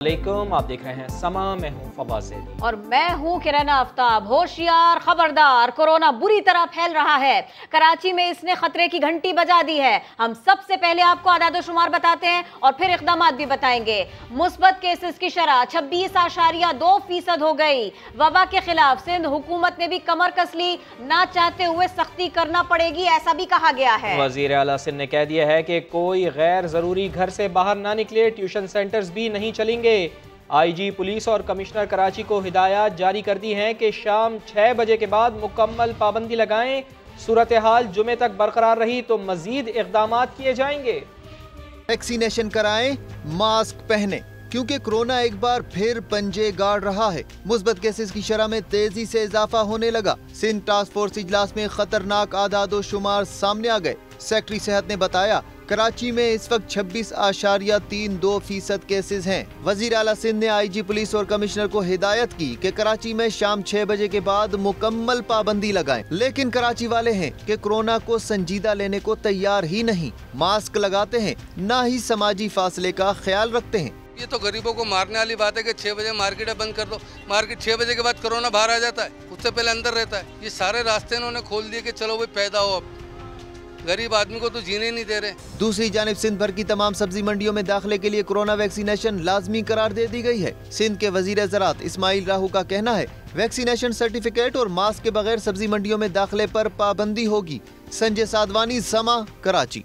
आप देख रहे हैं समा, मैं हूं फवाद ज़ैदी और मैं हूं किरण आफ्ताब। होशियार, खबरदार, कोरोना बुरी तरह फैल रहा है। कराची में इसने खतरे की घंटी बजा दी है। हम सबसे पहले आपको आदाद-ओ-शुमार बताते हैं और फिर इक़दाम भी बताएंगे। मुस्बत केसेस की शरह 26.2% हो गई। वबा के खिलाफ सिंध हुकूमत ने भी कमर कस ली, ना चाहते हुए सख्ती करना पड़ेगी, ऐसा भी कहा गया है। वज़ीर आला सिंध ने कह दिया है कि कोई गैर जरूरी घर से बाहर ना निकले, ट्यूशन सेंटर्स भी नहीं चलेंगे। आईजी पुलिस और कमिश्नर कराची को हिदायत जारी कर दी हैं कि शाम 6 बजे के बाद मुकम्मल पाबंदी लगाएं। सूरत हाल जुमे तक बरकरार रही तो मजीद इक़दाम किए जाएंगे। वैक्सीनेशन कराएं, मास्क पहने, क्योंकि कोरोना एक बार फिर पंजे गाड़ रहा है। मुस्बत केसेस की शरह में तेजी से इजाफा होने लगा। सिंध टास्क फोर्स इजलास में खतरनाक आदाद शुमार सामने आ गए। सेक्रेटरी सेहत ने बताया कराची में इस वक्त 26.32% केसेस हैं। वजीर आला सिंध ने आईजी पुलिस और कमिश्नर को हिदायत की कि कराची में शाम 6 बजे के बाद मुकम्मल पाबंदी लगाएं। लेकिन कराची वाले हैं कि कोरोना को संजीदा लेने को तैयार ही नहीं। मास्क लगाते हैं, ना ही समाजी फासले का ख्याल रखते हैं। ये तो गरीबों को मारने वाली बात है कि 6 बजे मार्केट बंद कर दो। मार्केट 6 बजे के बाद कोरोना बाहर आ जाता है, उससे पहले अंदर रहता है। ये सारे रास्ते इन्होंने खोल दिए कि चलो भाई पैदा हो, अब गरीब आदमी को तो जीने नहीं दे रहे। दूसरी जानिब सिंध भर की तमाम सब्जी मंडियों में दाखिले के लिए कोरोना वैक्सीनेशन लाजमी करार दे दी गई है। सिंध के वजीर ज़राअत इस्माइल राहू का कहना है वैक्सीनेशन सर्टिफिकेट और मास्क के बगैर सब्जी मंडियों में दाखिले पर पाबंदी होगी। संजय साधवानी, समा, कराची।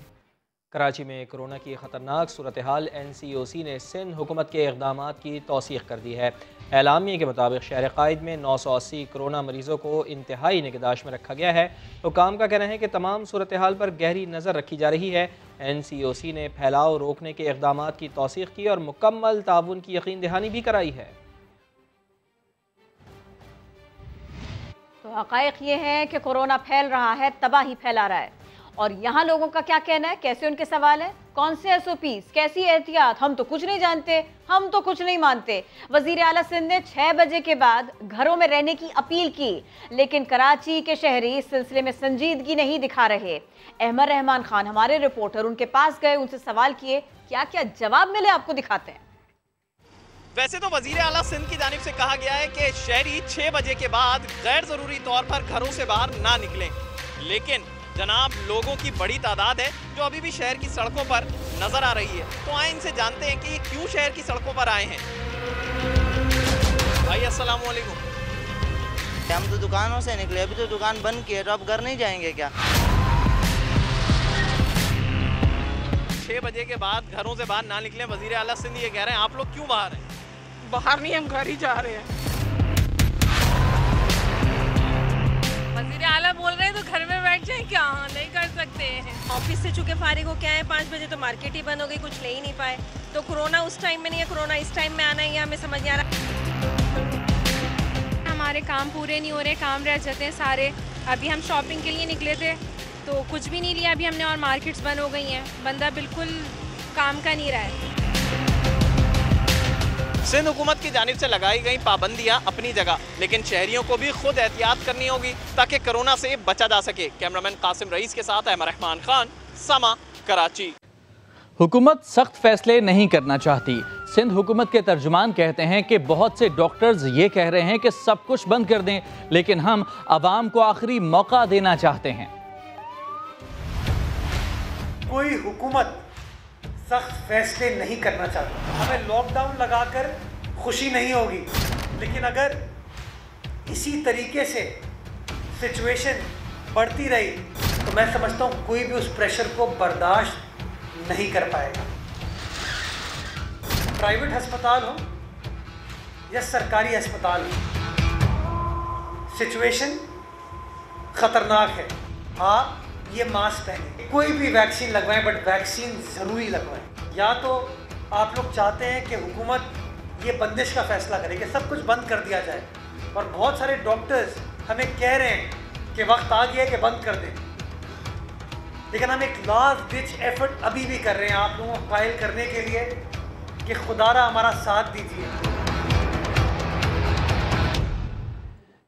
कराची में कोरोना की खतरनाक सूरत हाल NCOC ने सिंध हुकूमत के इक़दाम की तौसीक़ कर दी है। एलामिया के मुताबिक शहर कायद में 980 कोरोना मरीज़ों को इंतहाई निगहदाश्त में रखा गया है। हुकाम का कहना है कि तमाम सूरत हाल पर गहरी नज़र रखी जा रही है। NCOC ने फैलाव रोकने के इक़दाम की तौसीक़ की और मुकम्मल ताउन की यकीन दहानी भी कराई है। तो हक़ाइक़ ये है कि कोरोना फैल रहा है, तबाही फैला रहा है। और यहाँ लोगों का क्या कहना है, कैसे उनके सवाल है, कौन से SOPs, कैसी एहतियात, हम तो कुछ नहीं जानते, हम तो कुछ नहीं मानते। वज़ीर आला सिंध ने 6 बजे के बाद घरों में रहने की अपील की, लेकिन कराची के शहरी इस सिलसिले में संजीदगी नहीं दिखा रहे। अहमद रहमान खान हमारे रिपोर्टर उनके पास गए, उनसे सवाल किए, क्या क्या जवाब मिले आपको दिखाते हैं। वैसे तो वज़ीर आला सिंध की जानिब से कहा गया है कि शहरी 6 बजे के बाद गैर ज़रूरी तौर पर घरों से बाहर ना निकलें, लेकिन जनाब लोगों की बड़ी तादाद है जो अभी भी शहर की सड़कों पर नजर आ रही है। तो आए इनसे जानते हैं कि ये क्यों शहर की सड़कों पर आए हैं। भाई अस्सलाम वालेकुम। हम तो दुकानों से निकले, अभी तो दुकान बंद की है, तो अब घर नहीं जाएंगे क्या? 6 बजे के बाद घरों से बाहर ना निकलें, वज़ीर आला सिंध ये कह रहे हैं। आप लोग क्यों बाहर हैं? बाहर नहीं, हम घर ही जा रहे हैं। वज़ीर आला बोल रहे हैं तो घर में बैठ जाए, क्या नहीं कर सकते हैं। ऑफिस से चुके फारिग हो क्या है, 5 बजे तो मार्केट ही बंद हो गई, कुछ ले ही नहीं पाए। तो कोरोना उस टाइम में नहीं है, कोरोना इस टाइम में आना है, ये हमें समझ नहीं आ रहा। हमारे काम पूरे नहीं हो रहे, काम रह जाते हैं सारे। अभी हम शॉपिंग के लिए निकले थे तो कुछ भी नहीं लिया अभी हमने, और मार्केट्स बंद हो गई हैं। बंदा बिल्कुल काम का नहीं रहा है। सिंध हुकूमत की जानिब से लगाई गई पाबंदियां अपनी जगह, लेकिन शहरियों को भी खुद एहतियात करनी होगी ताकि कोरोना से बचा जा सके। कैमरामैन कासिम रईस के साथ अहमद रहमान खान, समा, कराची। हुकूमत सख्त फैसले नहीं करना चाहती। सिंध हुकूमत के तर्जुमान कहते हैं कि बहुत से डॉक्टर्स ये कह रहे हैं कि सब कुछ बंद कर दें, लेकिन हम आवाम को आखिरी मौका देना चाहते हैं। कोई हुकूमत सख्त फैसले नहीं करना चाहता। हमें लॉकडाउन लगाकर खुशी नहीं होगी, लेकिन अगर इसी तरीके से सिचुएशन बढ़ती रही तो मैं समझता हूँ कोई भी उस प्रेशर को बर्दाश्त नहीं कर पाएगा। प्राइवेट अस्पताल हो या सरकारी अस्पताल हो, सिचुएशन खतरनाक है। आप ये मास्क पहने, कोई भी वैक्सीन लगवाएं, बट वैक्सीन ज़रूरी लगवाएं। या तो आप लोग चाहते हैं कि हुकूमत ये बंदिश का फैसला करे कि सब कुछ बंद कर दिया जाए, और बहुत सारे डॉक्टर्स हमें कह रहे हैं कि वक्त आ गया है कि बंद कर दें, लेकिन हम एक लास्ट डिच एफर्ट अभी भी कर रहे हैं आप लोगों को कायल करने के लिए कि खुदारा हमारा साथ दीजिए।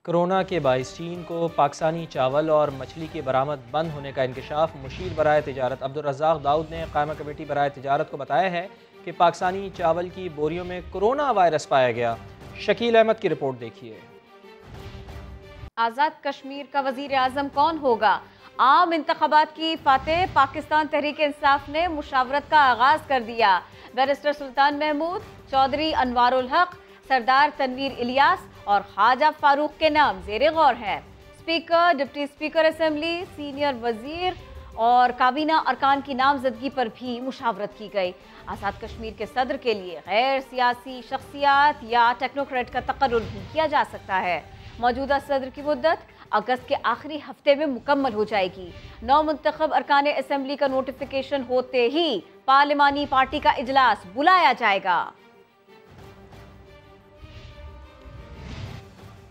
कोरोना के बाइस चीन को पाकिस्तानी चावल और मछली की बरामद बंद होने का इंकशाफ मुशीर बराए तिजारत अब्दुल रज़्ज़ाक़ दाऊद ने कायमा कमेटी बराए तिजारत को बताया है कि पाकिस्तानी चावल की बोरियों में कोरोना वायरस पाया गया। शकील अहमद की रिपोर्ट देखिए। आज़ाद कश्मीर का वजीर आज़म कौन होगा? आम इंतखाबात की फातेह पाकिस्तान तहरीक इंसाफ ने मुशावरत का आगाज कर दिया। बैरिस्टर सुल्तान महमूद, चौधरी अनवारुल हक, सरदार तनवीर इलियास और ख्वाजा फारूक के नाम जेर गौर हैं। Speaker, deputy speaker assembly, senior वजीर और काबीना अरकान की नामजदगी पर भी मुशावरत की गई। आज़ाद कश्मीर के सदर के लिए गैर सियासी शख्सियात या टेक्नोक्रेट का तकर्रुर भी किया जा सकता है। मौजूदा सदर की मुद्दत अगस्त के आखिरी हफ्ते में मुकम्मल हो जाएगी। नौ मुंतखब अरकान असेंबली का नोटिफिकेशन होते ही पार्लिमानी पार्टी का इजलास बुलाया जाएगा।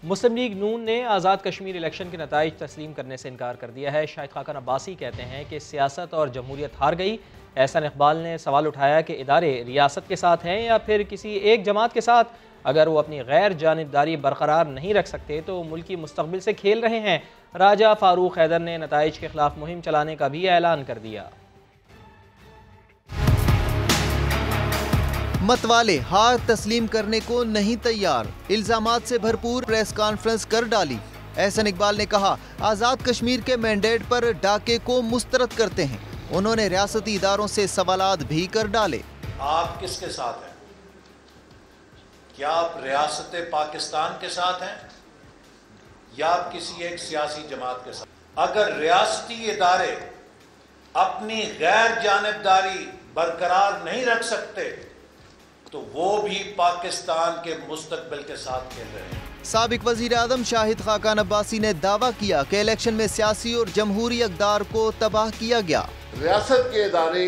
मुस्लिम लीग नून ने आज़ाद कश्मीर इलेक्शन के नताइज तस्लीम करने से इनकार कर दिया है। शाहिद खाकान अब्बासी कहते हैं कि सियासत और जमहूरियत हार गई। एहसान इकबाल ने सवाल उठाया कि इदारे रियासत के साथ हैं या फिर किसी एक जमात के साथ। अगर वो अपनी गैर जानिबदारी बरकरार नहीं रख सकते तो मुल्की मुस्तकबिल से खेल रहे हैं। राजा फारूक हैदर ने नताइज के खिलाफ मुहिम चलाने का भी ऐलान कर दिया। मतवाले हार तस्लीम करने को नहीं तैयार, इल्जामात से भरपूर प्रेस कॉन्फ्रेंस कर डाली। एहसान इकबाल ने कहा आज़ाद कश्मीर के मैंडेट पर डाके को मुस्तरद करते हैं। उन्होंने रियासती इदारों से सवालात भी कर डाले। आप किसके साथ हैं? क्या आप रियासत पाकिस्तान के साथ हैं या आप किसी एक सियासी जमात के साथ? अगर रियासती इदारे अपनी गैर जानिबदारी बरकरार नहीं रख सकते तो वो भी पाकिस्तान के मुस्तकबिल के साथ खेल रहे हैं। साबिक वजीर आज़म शाहिद खाकान अब्बासी ने दावा किया कि इलेक्शन में सियासी और जमहूरी अक़दार को तबाह किया गया। रियासत के इदारे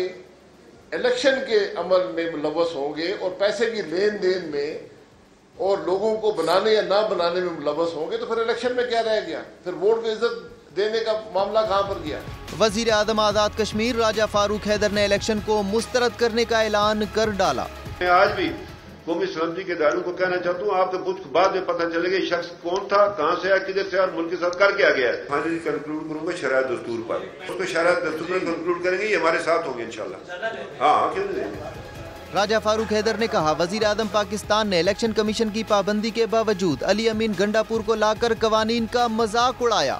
इलेक्शन के अमल में मुलव्वस होंगे और पैसे की लेन देन में और लोगों को बनाने या ना बनाने में मुलव्वस होंगे तो फिर इलेक्शन में क्या रह गया? फिर वोट को इज्जत देने का मामला कहाँ पर गया? वजीर आज़म आज़ाद कश्मीर राजा फारूक हैदर ने इलेक्शन को मुस्तरद करने का ऐलान कर डाला। मैं आज भी कौमी सलामती के इदारों को कहना चाहता हूँ, आपको कुछ बाद में पता चलेगा ये शख्स कौन था, कहाँ से आया, किधर से और मुल्क के साथ कर क्या गया है। फाइनली कंक्लूड करूंगा शरायत दस्तूर पर, उसको शरायत दस्तूर में कंक्लूड करेंगे, ये हमारे साथ होंगे इंशाल्लाह। हाँ, क्यों नहीं। राजा फारूक हैदर ने कहा वजीर आज़म पाकिस्तान ने इलेक्शन कमीशन की पाबंदी के बावजूद अली अमीन गंडापुर को लाकर कवानीन का मजाक उड़ाया।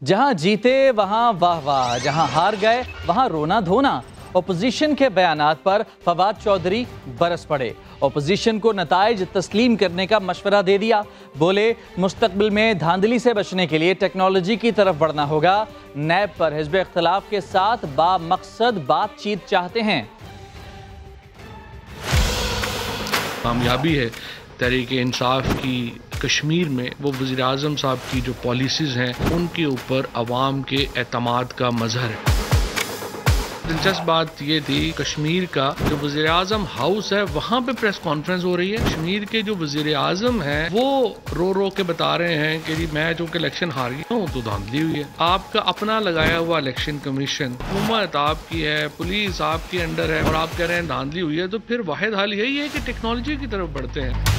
जहां जीते वहां वाह वाह, जहां हार गए वहां रोना धोना। ओपोजिशन के बयानात पर फवाद चौधरी बरस पड़े। ओपोजिशन को नताइज तस्लीम करने का मशवरा दे दिया। बोले मुस्तकबिल में धांधली से बचने के लिए टेक्नोलॉजी की तरफ बढ़ना होगा। नैब पर हिज़्ब इख्तिलाफ के साथ बामकसद बातचीत चाहते हैं। कामयाबी है तहरीक इंसाफ की कश्मीर में, वो वज़ीर आज़म साहब की जो पॉलिसीज़ हैं उनके ऊपर अवाम के एतमाद का मज़हर है। दिलचस्प बात ये थी, कश्मीर का जो वज़ीर आज़म हाउस है वहाँ पे प्रेस कॉन्फ्रेंस हो रही है। कश्मीर के जो वज़ीर आज़म हैं वो रो रो के बता रहे हैं कि जी मैं चूँकि इलेक्शन हार गया हूँ तो धांधली हुई है। आपका अपना लगाया हुआ इलेक्शन कमीशन, हुकूमत आपकी है, पुलिस आपके अंडर है और आप कह रहे हैं धांधली हुई है, तो फिर वाहिद हाल यही है कि टेक्नोलॉजी की तरफ बढ़ते हैं।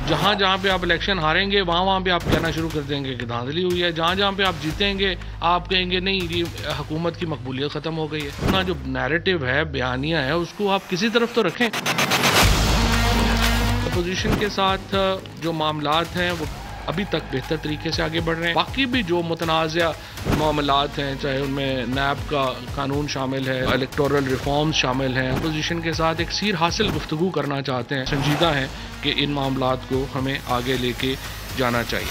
जहाँ जहाँ पे आप इलेक्शन हारेंगे वहाँ पे आप कहना शुरू कर देंगे कि धांधली हुई है। जहाँ जहाँ पे आप जीतेंगे आप कहेंगे नहीं ये हुकूमत की मकबूलियत ख़त्म हो गई है। अपना जो नैरेटिव है, बयानिया है, उसको आप किसी तरफ तो रखें। अपोजिशन के साथ जो मामलात हैं वो अभी तक बेहतर तरीके से आगे बढ़ रहे हैं। बाकी भी जो मुतनाज़ा मामलात हैं, चाहे उनमें नैब का कानून शामिल है, इलेक्टोरल रिफॉर्म्स शामिल हैं, अपोजिशन के साथ एक सीर हासिल गुफ्तगू करना चाहते हैं। संजीदा है कि इन मामलात को हमें आगे लेके जाना चाहिए।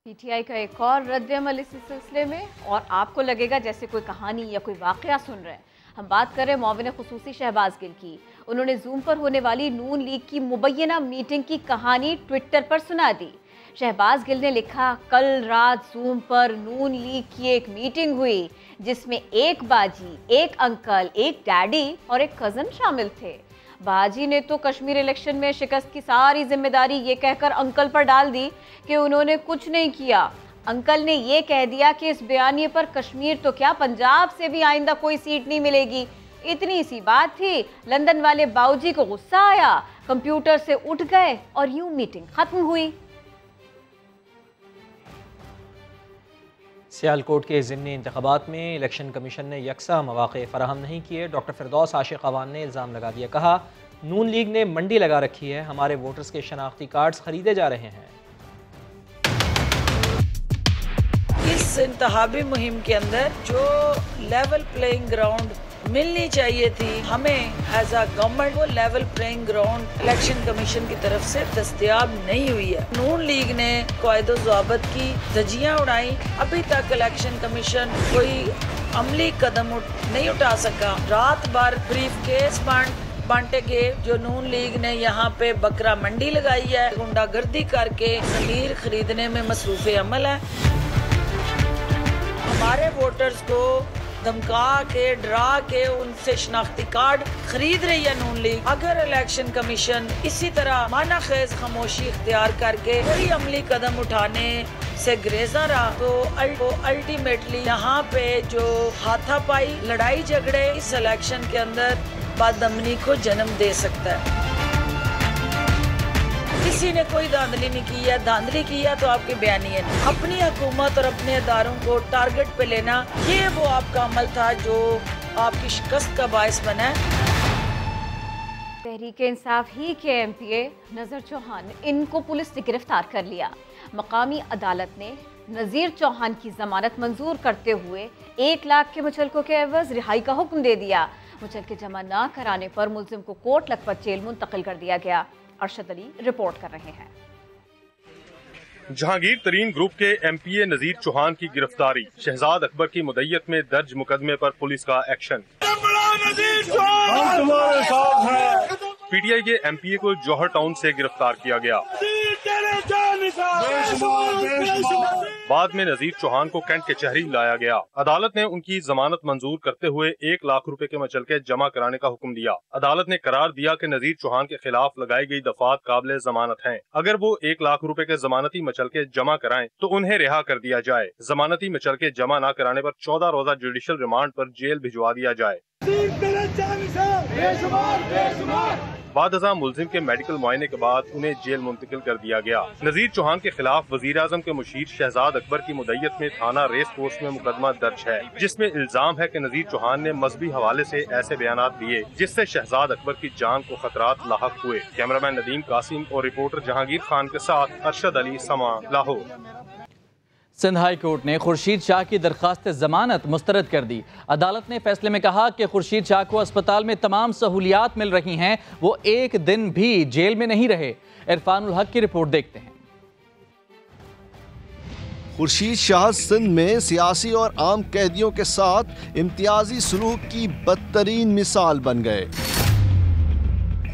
पीटीआई का एक और रद्द-ए-अमल इस सिलसिले में, और आपको लगेगा जैसे कोई कहानी या कोई वाकया सुन रहे हैं। हम बात कर रहे हैं मौविन खुसूसी शहबाज गिल की। उन्होंने जूम पर होने वाली नून लीग की मुबैना मीटिंग की कहानी ट्विटर पर सुना दी। शहबाज गिल ने लिखा, कल रात जूम पर नून लीग की एक मीटिंग हुई जिसमें एक बाजी, एक अंकल, एक डैडी और एक कज़न शामिल थे। बाजी ने तो कश्मीर इलेक्शन में शिकस्त की सारी जिम्मेदारी ये कहकर अंकल पर डाल दी कि उन्होंने कुछ नहीं किया। अंकल ने ये कह दिया कि इस बयानिए पर कश्मीर तो क्या पंजाब से भी आइंदा कोई सीट नहीं मिलेगी। इतनी सी बात थी, लंदन वाले बाऊजी को गुस्सा आया, कंप्यूटर से उठ गए और यूं मीटिंग खत्म हुई। सियालकोट के ज़िमनी इंतख़ाबात में इलेक्शन कमीशन ने यकसा मौक़े फ़राहम नहीं किए। डॉक्टर फिरदौस आशिक अवान ने इल्ज़ाम लगा दिया, कहा नून लीग ने मंडी लगा रखी है, हमारे वोटर्स के शनाख्ती कार्ड्स ख़रीदे जा रहे हैं। इस इंतखाबी मुहिम के अंदर जो लेवल प्लेइंग ग्राउंड मिलनी चाहिए थी हमें एज अ गवर्नमेंट, वो level playing ground election commission की तरफ से दस्तयाब नहीं हुई है। नून लीग ने कायदो ज़ाबत की धज्जियां उड़ाई, अभी तक इलेक्शन कमीशन कोई अमली कदम नहीं उठा सका। रात भर ब्रीफ केस बांटे गए। जो नून लीग ने यहाँ पे बकरा मंडी लगाई है, गुंडागर्दी करके ज़मीर खरीदने में मसरूफ़ अमल है। हमारे वोटर्स को धमका के, डरा के उनसे शनाख्ती कार्ड खरीद रही है नून लीग। अगर इलेक्शन कमीशन इसी तरह माना खेज खामोशी इख्तियार करके कोई अमली कदम उठाने से ग्रेजा रहा तो अल्टीमेटली यहाँ पे जो हाथापाई, लड़ाई झगड़े इस इलेक्शन के अंदर बदअमनी को जन्म दे सकता है। किसी ने कोई धांधली नहीं की है, धांधली की है तो आपके बयानिए नहीं। अपनी हुकूमत और अपने इदारों को टारगेट पे लेना, ये वो आपका अमल था जो आपकी शिकस्त का बायस बना है। तहरीक इंसाफ ही के MPA नज़ीर चौहान, इनको पुलिस ने गिरफ्तार कर लिया। मकामी अदालत ने नज़ीर चौहान की जमानत मंजूर करते हुए 1 लाख के मुचलकों के एवज रिहाई का हुक्म दे दिया। मुचलके जमा न कराने पर मुलजिम को कोट लखपत जेल मुंतकिल कर दिया गया। अरशद अली रिपोर्ट कर रहे हैं। जहांगीर तरीन ग्रुप के MPA नज़ीर चौहान की गिरफ्तारी, शहजाद अकबर की मुद्दत में दर्ज मुकदमे पर पुलिस का एक्शन। PTI के MPA को जौहर टाउन से गिरफ्तार किया गया। बाद में नज़ीर चौहान को कैंट कचहरी लाया गया। अदालत ने उनकी जमानत मंजूर करते हुए 1 लाख रुपए के मुचलके जमा कराने का हुक्म दिया। अदालत ने करार दिया कि नज़ीर चौहान के खिलाफ लगाई गई दफात काबिल जमानत हैं। अगर वो 1 लाख रुपए के जमानती मुचलके जमा कराएं तो उन्हें रिहा कर दिया जाए। जमानती मुचलके जमा न कराने पर 14 रोजा जुडिशल रिमांड पर जेल भिजवा दिया जाए। बादअज़ां मुलजिम के मेडिकल मुआयने के बाद उन्हें जेल मुंतकिल कर दिया गया। नज़ीर चौहान के खिलाफ वज़ीर आज़म के मुशीर शहजाद अकबर की मुद्दत में थाना रेस कोर्स में मुकदमा दर्ज है, जिसमें इल्जाम है कि नज़ीर चौहान ने मजहबी हवाले से ऐसे बयानात दिए जिससे शहजाद अकबर की जान को खतरात लाहक हुए। कैमरामैन नदीम कासिम और रिपोर्टर जहांगीर खान के साथ अरशद अली, समा, लाहौर। सिंध हाई कोर्ट ने खुर्शीद शाह की दरख्वास्त जमानत मुस्तरद कर दी। अदालत ने फैसले में कहा कि खुर्शीद शाह को अस्पताल में तमाम सहूलियात मिल रही हैं, वो एक दिन भी जेल में नहीं रहे। इरफानुल हक की रिपोर्ट देखते हैं। खुर्शीद शाह सिंध में सियासी और आम कैदियों के साथ इम्तियाजी सलूक की बदतरीन मिसाल बन गए।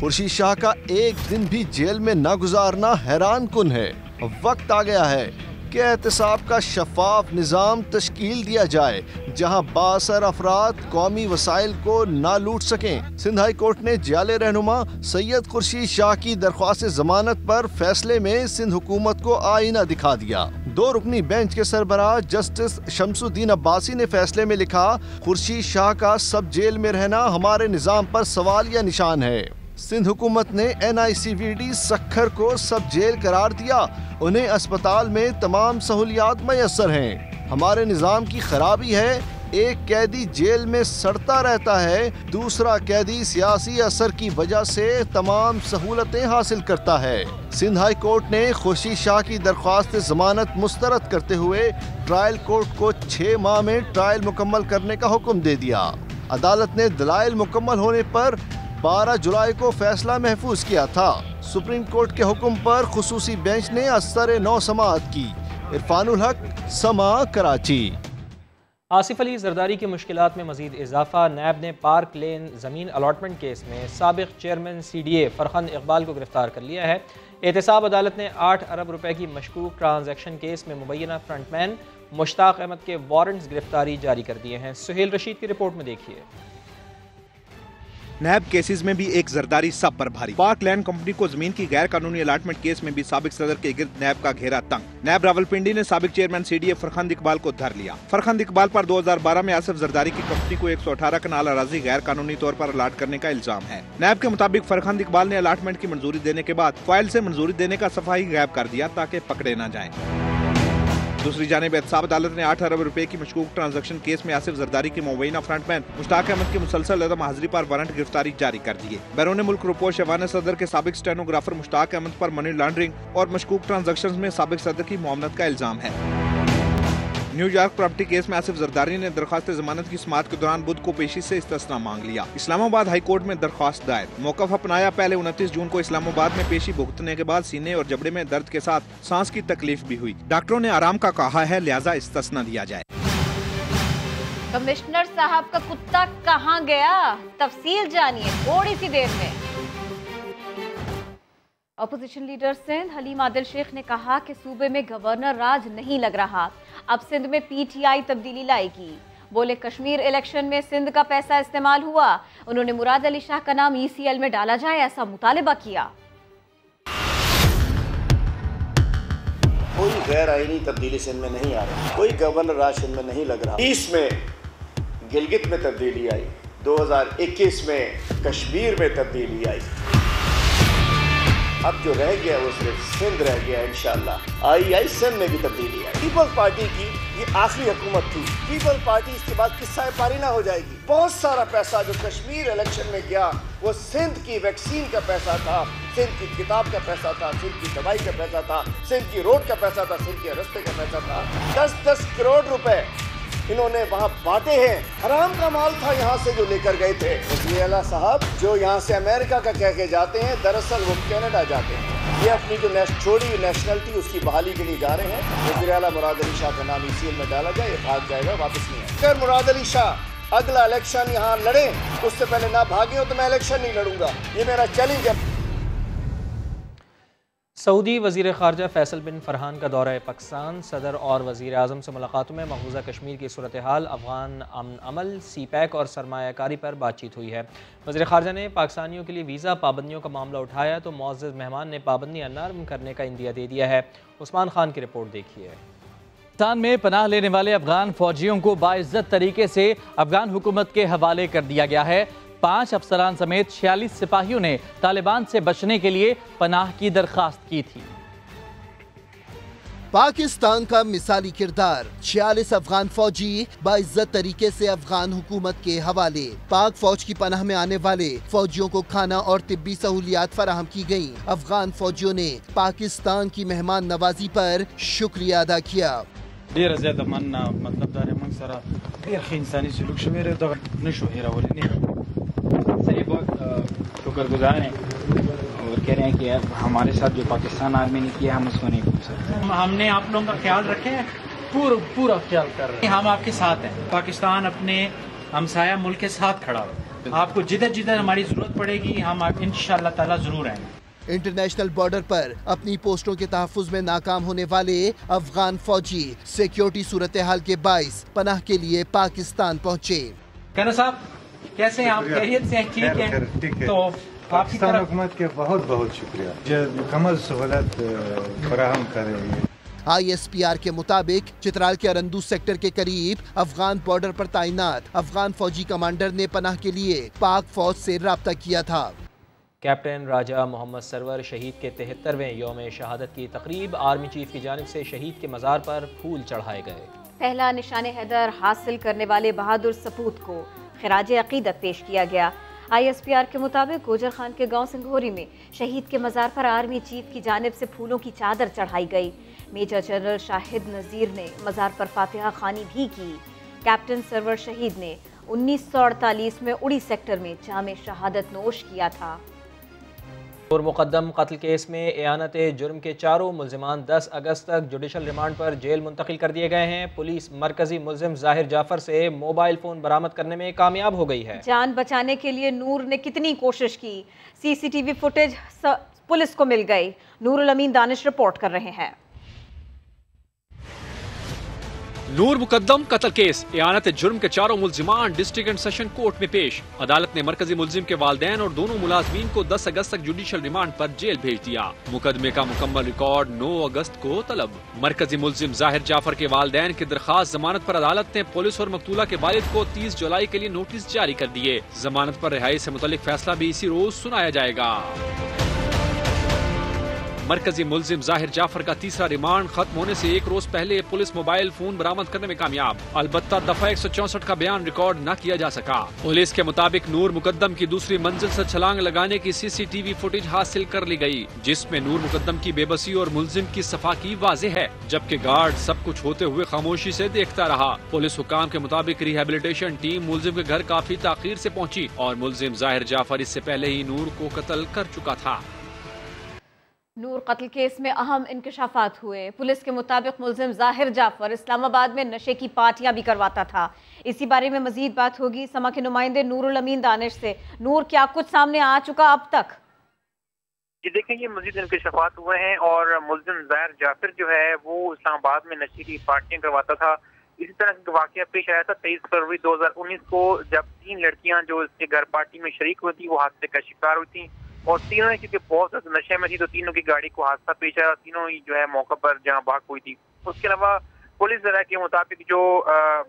खुर्शीद शाह का एक दिन भी जेल में न गुजारना हैरान कुन है। वक्त आ गया है कि एहतसाब का शफाफ निज़ाम तश्कील दिया जाए जहां बासर अफराद कौमी वसाइल को ना लूट सकें। सिंध हाई कोर्ट ने जाले रहनुमा सैयद खुर्शीद शाह की दरख्वास्त जमानत पर फैसले में सिंध हुकूमत को आईना दिखा दिया। 2 रुकनी बेंच के सरबराह जस्टिस शमसुद्दीन अब्बासी ने फैसले में लिखा, खुर्शीद शाह का सब जेल में रहना हमारे निज़ाम पर सवाल या निशान है। सिंध हुकूमत ने NICVD सक्खर को सब जेल करार दिया। उन्हें अस्पताल में तमाम सहूलियात मैसर हैं। हमारे निज़ाम की खराबी है, एक कैदी जेल में सड़ता रहता है, दूसरा कैदी सियासी असर की वजह से तमाम सहूलतें हासिल करता है। सिंध हाई कोर्ट ने खुर्शीद शाह की दरख्वास्त जमानत मुस्तरद करते हुए ट्रायल कोर्ट को 6 माह में ट्रायल मुकम्मल करने का हुक्म दे दिया। अदालत ने दलाइल मुकम्मल होने पर 12 जुलाई को फैसला महफूज किया था। सुप्रीम कोर्ट के हुक्म पर खुसूसी बेंच ने असर नौ समाअत की। इरफानुल हक, समा, कराची। आसिफ अली जरदारी की मुश्किलात में मजीद इजाफा। नैब ने पार्क लेन ज़मीन अलॉटमेंट केस में साबिक चेयरमैन CDA फरखंद इकबाल को गिरफ्तार कर लिया है। एहतसाब अदालत ने 8 अरब रुपए की मशकूक ट्रांजैक्शन केस में मुबैना फ्रंटमैन मुश्ताक अहमद के वारंट्स गिरफ्तारी जारी कर दिए हैं। सुहेल रशीद की रिपोर्ट में देखिए। नैब केसेस में भी एक जरदारी सब पर भारी। पार्क लैंड कंपनी को जमीन की गैर कानूनी अलॉटमेंट केस में भी साबिक सदर के गिर्द नैब का घेरा तंग। नैब रावलपिंडी ने साबिक चेयरमैन CDA फरखंद इकबाल को धर लिया। फरखंद इकबाल पर 2012 में आसिफ जरदारी की कंपनी को 118 कनाल अराजी गैर कानूनी तौर पर अलॉट करने का इल्जाम है। नैब के मुताबिक फरखंद इकबाल ने अलॉटमेंट की मंजूरी देने के बाद फाइल से मंजूरी देने का सफा ही गायब कर दिया ताकि पकड़े न जाए। दूसरी जानिब एहतसाब अदालत ने 8 अरब रुपए की मशकूक ट्रांजैक्शन केस में आसिफ जरदारी की मुबैना फ्रंटमैन मुश्ताक अहमद की मुसलसल अदम हाजिरी पर वारंट गिरफ्तारी जारी कर दिए। बैरून मुल्क रिपोर्ट शवान सदर के साबिक स्टेनोग्राफर मुश्ताक अहमद पर मनी लॉन्ड्रिंग और मशकूक ट्रांजैक्शन में साबिक सदर की मुआवनत का इल्जाम है। न्यूयॉर्क प्रॉपर्टी केस में आसिफ जरदारी ने दरख्वास्त जमानत की समाअत के दौरान बुध को पेशी से इस्तिस्ना मांग लिया। इस्लामाबाद हाई कोर्ट में दरख्वास्त दायर, मौक़िफ़ अपनाया। पहले 29 जून को इस्लामाबाद में पेशी भुगतने के बाद सीने और जबड़े में दर्द के साथ सांस की तकलीफ भी हुई। डॉक्टरों ने आराम का कहा है, लिहाजा इस्तिस्ना दिया जाए। कमिश्नर साहब का कुत्ता कहाँ गया, तफसील जानिए थोड़ी सी देर में। अपोजिशन लीडर सिंध हलीम आदिल शेख ने कहा कि सूबे में गवर्नर राज नहीं लग रहा, अब सिंध में पीटीआई तब्दीली लाएगी। बोले कश्मीर इलेक्शन में सिंध का पैसा इस्तेमाल हुआ। उन्होंने मुराद अली शाह का नाम ईसीएल में डाला जाए ऐसा मुतालिबा किया। कोई गैर आईनी तब्दीली सिंध में नहीं आ रही, कोई गवर्नर राज सिंध में नहीं लग रहा। 20 में गिलगित में तब्दीली आई, 2021 में कश्मीर में तब्दीली आई, अब जो रह गया वो सिर्फ सिंध रह गया। इंशाअल्लाह आई सिंध में भी तब्दीली आई। पीपल्स पार्टी की ये आखिरी हुकूमत थी। पीपल्स पार्टी इसके बाद किस्सा पारी ना हो जाएगी। बहुत सारा पैसा जो कश्मीर इलेक्शन में गया वो सिंध की वैक्सीन का पैसा था, सिंध की किताब का पैसा था, सिंध की दवाई का पैसा था, सिंध की रोड का पैसा था, सिंध के रास्ते का पैसा था। 10-10 करोड़ रुपए इन्होंने वहाँ बांटे हैं। हराम का माल था यहाँ से जो लेकर गए थे। वज़ीर आला साहब जो यहाँ से अमेरिका का कह के जाते हैं, दरअसल वो कनाडा जाते हैं। ये अपनी जो छोड़ी नेशनलिटी उसकी बहाली के लिए जा रहे हैं। वज़ीर आला मुराद अली शाह का नाम ईसीएल में डाला जाए, ये भाग जाएगा, वापस नहीं आएगा। अगर मुराद अली शाह अगला इलेक्शन यहाँ लड़े, उससे पहले ना भागे हो तो मैं इलेक्शन नहीं लड़ूंगा, ये मेरा चैलेंज है। सऊदी वज़ीर ख़ारजा फैसल बिन फरहान का दौरा पाकिस्तान, सदर और वज़ीर आज़म से मुलाकातों में मकबूजा कश्मीर की सूरत हाल, अफ़गान अमन अमल, सीपैक और सरमायाकारी पर बातचीत हुई है। वज़ीर ख़ारजा ने पाकिस्तानियों के लिए वीज़ा पाबंदियों का मामला उठाया तो मुअज़्ज़ज़ मेहमान ने पाबंदियाँ नरम करने का इंदिया दे दिया है। उस्मान खान की रिपोर्ट देखिए। पाकिस्तान में पनाह लेने वाले अफ़गान फ़ौजियों को बाइज़्ज़त तरीके से अफ़गान हुकूमत के हवाले कर दिया गया है। 5 अफसरान समेत 46 सिपाहियों ने तालिबान से बचने के लिए पनाह की दरख्वास्त की थी। पाकिस्तान का मिसाली किरदार, 46 अफगान फौजी बाइज्जत तरीके से अफगान हुकूमत के हवाले। पाक फौज की पनाह में आने वाले फौजियों को खाना और तिब्बी सहूलियात फराहम की गयी। अफगान फौजियों ने पाकिस्तान की मेहमान नवाजी पर शुक्रिया अदा किया। शुक्रगुजार हैं और कह रहे हैं कि हमारे साथ जो पाकिस्तान आर्मी ने किया हम उसको नहीं भूल सकते। हमने आप लोगों का ख्याल रखे है, पूरा ख्याल कर रहे हैं। हम आपके साथ हैं। पाकिस्तान अपने हमसाया मुल्क के साथ खड़ा है। आपको जिधर जिधर हमारी जरूरत पड़ेगी हम इंशाअल्लाह ताला जरूर आएंगे। इंटरनेशनल बॉर्डर पर अपनी पोस्टों के तहफ़्फ़ुज़ में नाकाम होने वाले अफगान फौजी सिक्योरिटी सूरत हाल के बाइस पनाह के लिए पाकिस्तान पहुँचे। कहना साहब कैसे हैं आप? खैरियत से हैं? ठीक है। तो पाकिस्तान हुकूमत के बहुत बहुत शुक्रिया जो मुकम्मल सहूलत फराहम कर रही है। ISPR के मुताबिक चित्राल के अरंदू सेक्टर के करीब अफगान बॉर्डर पर तैनात अफगान फौजी कमांडर ने पनाह के लिए पाक फौज से राब्ता किया था। कैप्टन राजा मोहम्मद सरवर शहीद के 73वें यौम शहादत की तकरीब आर्मी चीफ की जानिब से शहीद के मज़ार पर फूल चढ़ाए गए। पहला निशान हैदर हासिल करने वाले बहादुर सपूत को खिराज अकीदत पेश किया गया। ISPR के मुताबिक गोजर खान के गांव सिंघोरी में शहीद के मज़ार पर आर्मी चीफ की जानिब से फूलों की चादर चढ़ाई गई। मेजर जनरल शाहिद नज़ीर ने मज़ार पर फातिहा खानी भी की। कैप्टन सरवर शहीद ने 1948 में उड़ी सेक्टर में जामे शहादत नोश किया था। और मुकद्दम कत्ल केस में एयानत जुर्म के चारों मुल्जिमान 10 अगस्त तक जुडिशल रिमांड पर जेल मुंतकिल कर दिए गए हैं। पुलिस मरकजी मुल्जिम जाहिर जाफर से मोबाइल फोन बरामद करने में कामयाब हो गई है। जान बचाने के लिए नूर ने कितनी कोशिश की, CCTV फुटेज पुलिस को मिल गई। नूरुल अमीन दानिश रिपोर्ट कर रहे हैं। नूर मुकद्दम कत्ल केस एयानत जुर्म के चारों मुल्जिमान डिस्ट्रिक्ट एंड सेशन कोर्ट में पेश। अदालत ने मरकजी मुल्जिम के वालिदैन और दोनों मुलाजमीन को 10 अगस्त तक जुडिशल रिमांड पर जेल भेज दिया। मुकदमे का मुकम्मल रिकॉर्ड 9 अगस्त को तलब। मरकजी मुल्जिम जाहिर जाफर के वालिदैन की दरखास्त जमानत पर अदालत ने पुलिस और मकतूला के वालिद को 30 जुलाई के लिए नोटिस जारी कर दिए। जमानत पर रिहाई से मुतल्लिक फैसला भी इसी रोज सुनाया जाएगा। मरकजी मुलजिम जाहिर जाफर का तीसरा रिमांड खत्म होने से एक रोज पहले पुलिस मोबाइल फोन बरामद करने में कामयाब। अलबत्ता दफा 164 का बयान रिकॉर्ड न किया जा सका। पुलिस के मुताबिक नूर मुकद्दम की दूसरी मंजिल से छलांग लगाने की CCTV फुटेज हासिल कर ली गई, जिसमें नूर मुकद्दम की बेबसी और मुलजिम की सफाकी वाज़ेह है, जबकि गार्ड सब कुछ होते हुए खामोशी से देखता रहा। पुलिस हुकाम के मुताबिक रिहेबिलिटेशन टीम मुलजिम के घर काफी ताखीर से पहुंची और मुलजिम जाहिर जाफर इससे पहले ही नूर को कत्ल कर चुका था। नूर कत्ल केस में अहम इंकशाफात हुए। पुलिस के मुताबिक मुलजिम जाहिर जाफर इस्लामाबाद में नशे की पार्टियां भी करवाता था। इसी बारे में मजीद बात होगी समा के नुमाइंदे नूरुल अमीन दानिश से। नूर, क्या कुछ सामने आ चुका अब तक? जी देखें, ये मजीद इंकशाफात हुए हैं और मुलजिम जाहिर जाफर जो है वो इस्लामाबाद में नशे की पार्टियां करवाता था। इसी तरह का वाकया पेश आया था 23 फरवरी 2019 को, जब 3 लड़कियां जो इसके घर पार्टी में शरीक हुई थी वो हादसे का शिकार हुई थी और तीनों ने क्योंकि बहुत ज्यादा नशे में थी तो तीनों की गाड़ी को हादसा पेश आया, तीनों ही जो है मौका पर जहां भाग हुई थी। उसके अलावा पुलिस जरा के मुताबिक जो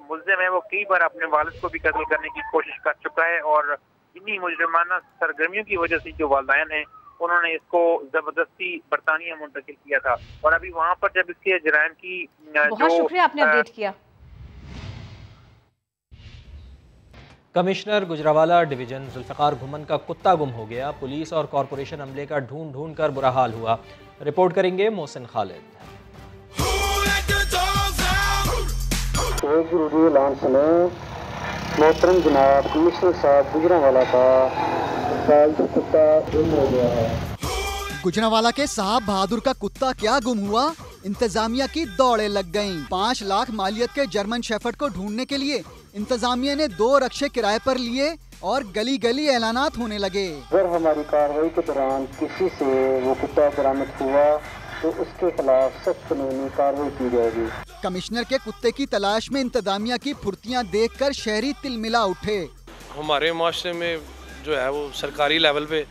मुलजिम है वो कई बार अपने वालिद को भी कत्ल करने की कोशिश कर चुका है और इन्हीं मुजरिमाना सरगर्मियों की वजह से जो वालिदैन हैं उन्होंने इसको जबरदस्ती बरतानिया मुंतकिल किया था और अभी वहाँ पर जब इसके जराइम की बहुत शुक्रिया आपने अपडेट किया। कमिश्नर गुजरावाला डिवीजन जुल्फिकार घुमन का कुत्ता गुम हो गया। पुलिस और कॉरपोरेशन अमले का ढूंढ ढूंढ कर बुरा हाल हुआ। रिपोर्ट करेंगे मोहसिन खालिद। मोहतरम जनाब कमिश्नर साहब गुजरावाला का पालतू कुत्ता गुम हो गया है। गुजरावाला के साहब बहादुर का कुत्ता क्या गुम हुआ? इंतजामिया की दौड़े लग गईं। 5 लाख मालियत के जर्मन शेफर्ड को ढूंढने के लिए इंतजामिया ने 2 रक्शे किराए पर लिए और गली गली ऐलानात होने लगे। अगर हमारी कार्रवाई के दौरान किसी से वो कुत्ता बरामद हुआ तो उसके खिलाफ सख्त कानूनी कार्रवाई की जाएगी। कमिश्नर के कुत्ते की तलाश में इंतजामिया की फुर्तियां देखकर शहरी तिलमिला उठे। हमारे माशरे में जो है वो सरकारी लेवल पे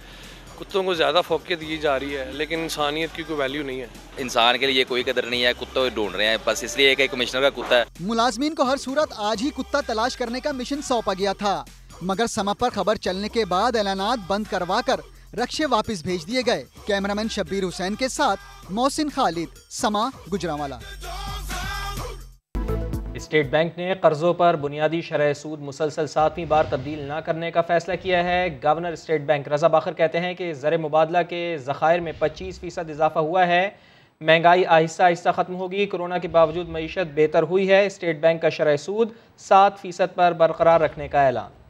कुत्तों को ज़्यादा फोकस दी जा रही है, लेकिन इंसानियत की कोई वैल्यू नहीं है। इंसान के लिए कोई कदर नहीं है, कुत्तों ढूंढ रहे हैं बस इसलिए कि कमिश्नर का कुत्ता है। मुलाजमीन को हर सूरत आज ही कुत्ता तलाश करने का मिशन सौंपा गया था, मगर समा पर खबर चलने के बाद ऐलानात बंद करवा कर रक्शे वापस भेज दिए गए। कैमरामैन शब्बीर हुसैन के साथ मोहसिन खालिद, समा गुजरावाला। स्टेट बैंक ने कर्जों पर बुनियादी शरह सूद मुसलसल 7वीं बार तब्दील न करने का फैसला किया है। गवर्नर स्टेट बैंक रजा बाखर कहते हैं कि ज़र मुबादला के ज़खायर में 25% इजाफा हुआ है। महंगाई आहिस्ता आहिस्ता ख़त्म होगी। कोरोना के बावजूद मईशत बेहतर हुई है। स्टेट बैंक का शरह सूद 7% पर बरकरार रखने का ऐलान।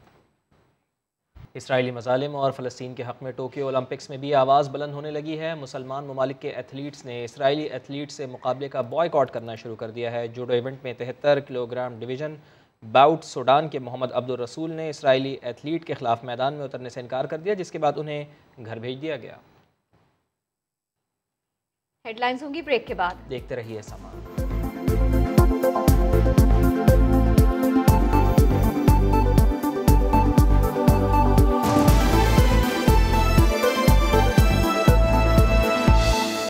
इसराइली मज़ालिम और फ़लस्तीन के हक़ में टोक्यो ओलंपिक्स में भी आवाज़ बुलंद होने लगी है। मुसलमान ममालिक के एथलीट्स ने इसराइली एथलीट से मुकाबले का बॉयकॉट करना शुरू कर दिया है। जूडो इवेंट में 73 किलोग्राम डिवीज़न बाउट सूडान के मोहम्मद अब्दुल रसूल ने इसराइली एथलीट के खिलाफ मैदान में उतरने से इनकार कर दिया, जिसके बाद उन्हें घर भेज दिया गया। हेडलाइंस होंगी ब्रेक के बाद, देखते रहिए समा।